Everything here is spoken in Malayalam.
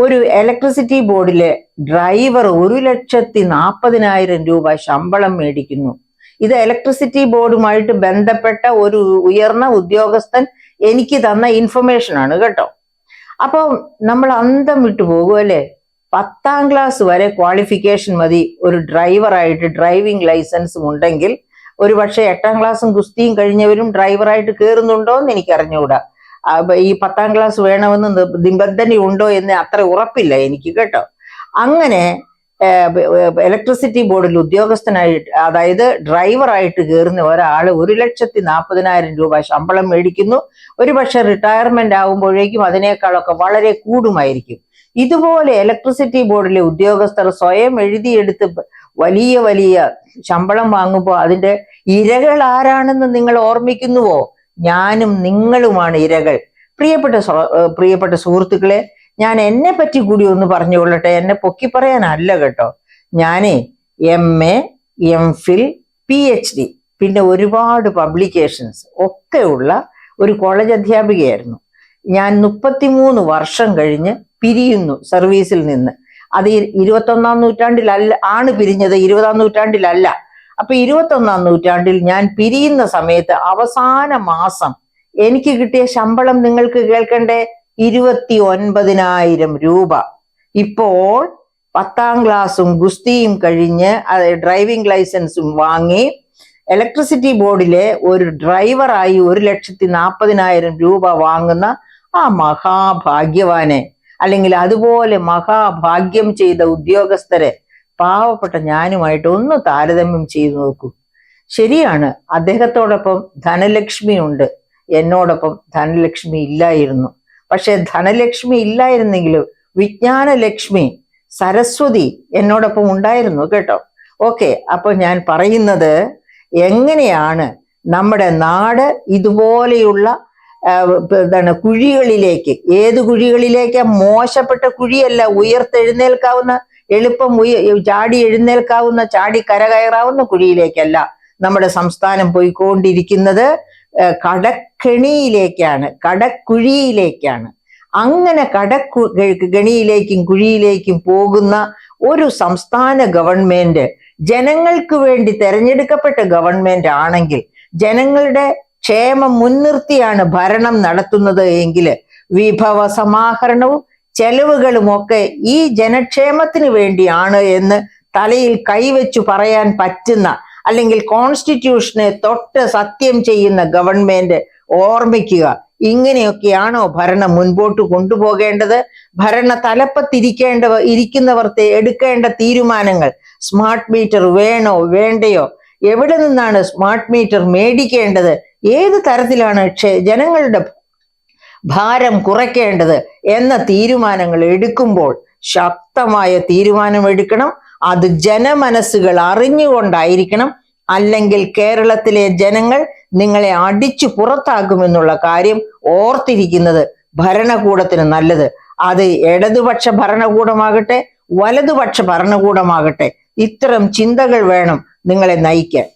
ഒരു ഇലക്ട്രിസിറ്റി ബോർഡിലെ ഡ്രൈവർ 1,40,000 രൂപ ശമ്പളം മേടിക്കുന്നു. ഇത് ഇലക്ട്രിസിറ്റി ബോർഡുമായിട്ട് ബന്ധപ്പെട്ട ഒരു ഉയർന്ന ഉദ്യോഗസ്ഥൻ എനിക്ക് തന്ന ഇൻഫർമേഷൻ ആണ് കേട്ടോ. അപ്പൊ നമ്മൾ അന്തം വിട്ടു പോകും അല്ലെ. 10ാം ക്ലാസ് വരെ ക്വാളിഫിക്കേഷൻ മതി ഒരു ഡ്രൈവറായിട്ട്, ഡ്രൈവിംഗ് ലൈസൻസും ഉണ്ടെങ്കിൽ. ഒരു പക്ഷെ 8ാം ക്ലാസ്സും ഗുസ്തിയും കഴിഞ്ഞവരും ഡ്രൈവറായിട്ട് കയറുന്നുണ്ടോ എന്ന് എനിക്ക് അറിഞ്ഞുകൂടാ. ഈ 10ാം ക്ലാസ് വേണമെന്ന് നിബന്ധന ഉണ്ടോ എന്ന് അത്ര ഉറപ്പില്ല എനിക്ക് കേട്ടോ. അങ്ങനെ ഇലക്ട്രിസിറ്റി ബോർഡിൽ ഉദ്യോഗസ്ഥനായിട്ട്, അതായത് ഡ്രൈവറായിട്ട് കയറുന്ന ഒരാൾ 1,40,000 രൂപ ശമ്പളം മേടിക്കുന്നു. ഒരുപക്ഷെ റിട്ടയർമെന്റ് ആകുമ്പോഴേക്കും അതിനേക്കാളൊക്കെ വളരെ കൂടുമായിരിക്കും. ഇതുപോലെ ഇലക്ട്രിസിറ്റി ബോർഡിലെ ഉദ്യോഗസ്ഥർ സ്വയം എഴുതിയെടുത്ത് വലിയ വലിയ ശമ്പളം വാങ്ങുമ്പോൾ അതിന്റെ ഇരകൾ ആരാണെന്ന് നിങ്ങൾ ഓർമ്മിക്കുന്നുവോ? ഞാനും നിങ്ങളുമാണ് ഇരകൾ. പ്രിയപ്പെട്ട സുഹൃത്തുക്കളെ, ഞാൻ എന്നെ പറ്റി കൂടി ഒന്ന് പറഞ്ഞുകൊള്ളട്ടെ. എന്നെ പൊക്കി പറയാനല്ല കേട്ടോ. ഞാനേ MA, MPhil, PhD പിന്നെ ഒരുപാട് പബ്ലിക്കേഷൻസ് ഒക്കെ ഉള്ള ഒരു കോളേജ് അധ്യാപികയായിരുന്നു. ഞാൻ 33 വർഷം കഴിഞ്ഞ് പിരിയുന്നു സർവീസിൽ നിന്ന്. അത് 21ാം നൂറ്റാണ്ടിലല്ല ആണ് പിരിഞ്ഞത്, 20ാം നൂറ്റാണ്ടിലല്ല. അപ്പൊ 21ാം നൂറ്റാണ്ടിൽ ഞാൻ പിരിയുന്ന സമയത്ത് അവസാന മാസം എനിക്ക് കിട്ടിയ ശമ്പളം നിങ്ങൾക്ക് കേൾക്കണ്ടേ? 29,000 രൂപ. ഇപ്പോൾ 10ാം ക്ലാസ്സും ഗുസ്തിയും കഴിഞ്ഞ് ഡ്രൈവിംഗ് ലൈസൻസും വാങ്ങി ഇലക്ട്രിസിറ്റി ബോർഡിലെ ഒരു ഡ്രൈവറായി 1,40,000 രൂപ വാങ്ങുന്ന ആ മഹാഭാഗ്യവാനെ, അല്ലെങ്കിൽ അതുപോലെ മഹാഭാഗ്യം ചെയ്ത ഉദ്യോഗസ്ഥരെ പാവപ്പെട്ട ഞാനുമായിട്ട് ഒന്ന് താരതമ്യം ചെയ്തു നോക്കൂ. ശരിയാണ്, അദ്ദേഹത്തോടൊപ്പം ധനലക്ഷ്മി ഉണ്ട്, എന്നോടൊപ്പം ധനലക്ഷ്മി ഇല്ലായിരുന്നു. പക്ഷെ ധനലക്ഷ്മി ഇല്ലായിരുന്നെങ്കിലും വിജ്ഞാനലക്ഷ്മി, സരസ്വതി എന്നോടൊപ്പം ഉണ്ടായിരുന്നു കേട്ടോ. ഓക്കെ, അപ്പൊ ഞാൻ പറയുന്നത് എങ്ങനെയാണ് നമ്മുടെ നാട് ഇതുപോലെയുള്ള കുഴികളിലേക്ക്, ഏത് കുഴികളിലേക്ക്? മോശപ്പെട്ട കുഴിയല്ല, ഉയർത്തെഴുന്നേൽക്കാവുന്ന, എളുപ്പം ചാടി എഴുന്നേൽക്കാവുന്ന, ചാടി കരകയറാവുന്ന കുഴിയിലേക്കല്ല നമ്മുടെ സംസ്ഥാനം പോയിക്കൊണ്ടിരിക്കുന്നത്. കടക്കെണിയിലേക്കാണ്, കടക്കുഴിയിലേക്കാണ്. അങ്ങനെ കടഗണിയിലേക്കും കുഴിയിലേക്കും പോകുന്ന ഒരു സംസ്ഥാന ഗവൺമെന്റ് ജനങ്ങൾക്ക് വേണ്ടി തെരഞ്ഞെടുക്കപ്പെട്ട ഗവൺമെന്റ് ആണെങ്കിൽ, ജനങ്ങളുടെ ക്ഷേമം മുൻനിർത്തിയാണ് ഭരണം നടത്തുന്നത് എങ്കിൽ, വിഭവ സമാഹരണവും ചെലവുകളും ഒക്കെ ഈ ജനക്ഷേമത്തിന് വേണ്ടിയാണ് എന്ന് തലയിൽ കൈവച്ചു പറയാൻ പറ്റുന്ന, അല്ലെങ്കിൽ കോൺസ്റ്റിറ്റ്യൂഷനെ തൊട്ട് സത്യം ചെയ്യുന്ന ഗവൺമെന്റ് ഓർമ്മിക്കുക. ഇങ്ങനെയൊക്കെയാണോ ഭരണം മുൻപോട്ട് കൊണ്ടുപോകേണ്ടത്? ഭരണ തലപ്പത്തിരിക്കുന്നവർ എടുക്കേണ്ട തീരുമാനങ്ങൾ, സ്മാർട്ട് മീറ്റർ വേണോ വേണ്ടയോ, എവിടെ നിന്നാണ് സ്മാർട്ട് മീറ്റർ മേടിക്കേണ്ടത്, ഏത് തരത്തിലാണ് ജനങ്ങളുടെ ഭാരം കുറയ്ക്കേണ്ടത് എന്ന തീരുമാനങ്ങൾ എടുക്കുമ്പോൾ ശക്തമായ തീരുമാനം എടുക്കണം. അത് ജനമനസ്സുകൾ അറിഞ്ഞുകൊണ്ടായിരിക്കണം. അല്ലെങ്കിൽ കേരളത്തിലെ ജനങ്ങൾ നിങ്ങളെ അടിച്ചു പുറത്താക്കുമെന്നുള്ള കാര്യം ഓർത്തിരിക്കുന്നത് ഭരണകൂടത്തിന് നല്ലത്. അത് ഇടതുപക്ഷ ഭരണകൂടമാകട്ടെ വലതുപക്ഷ ഭരണകൂടമാകട്ടെ, ഇത്തരം ചിന്തകൾ വേണം നിങ്ങളെ നയിക്കാൻ.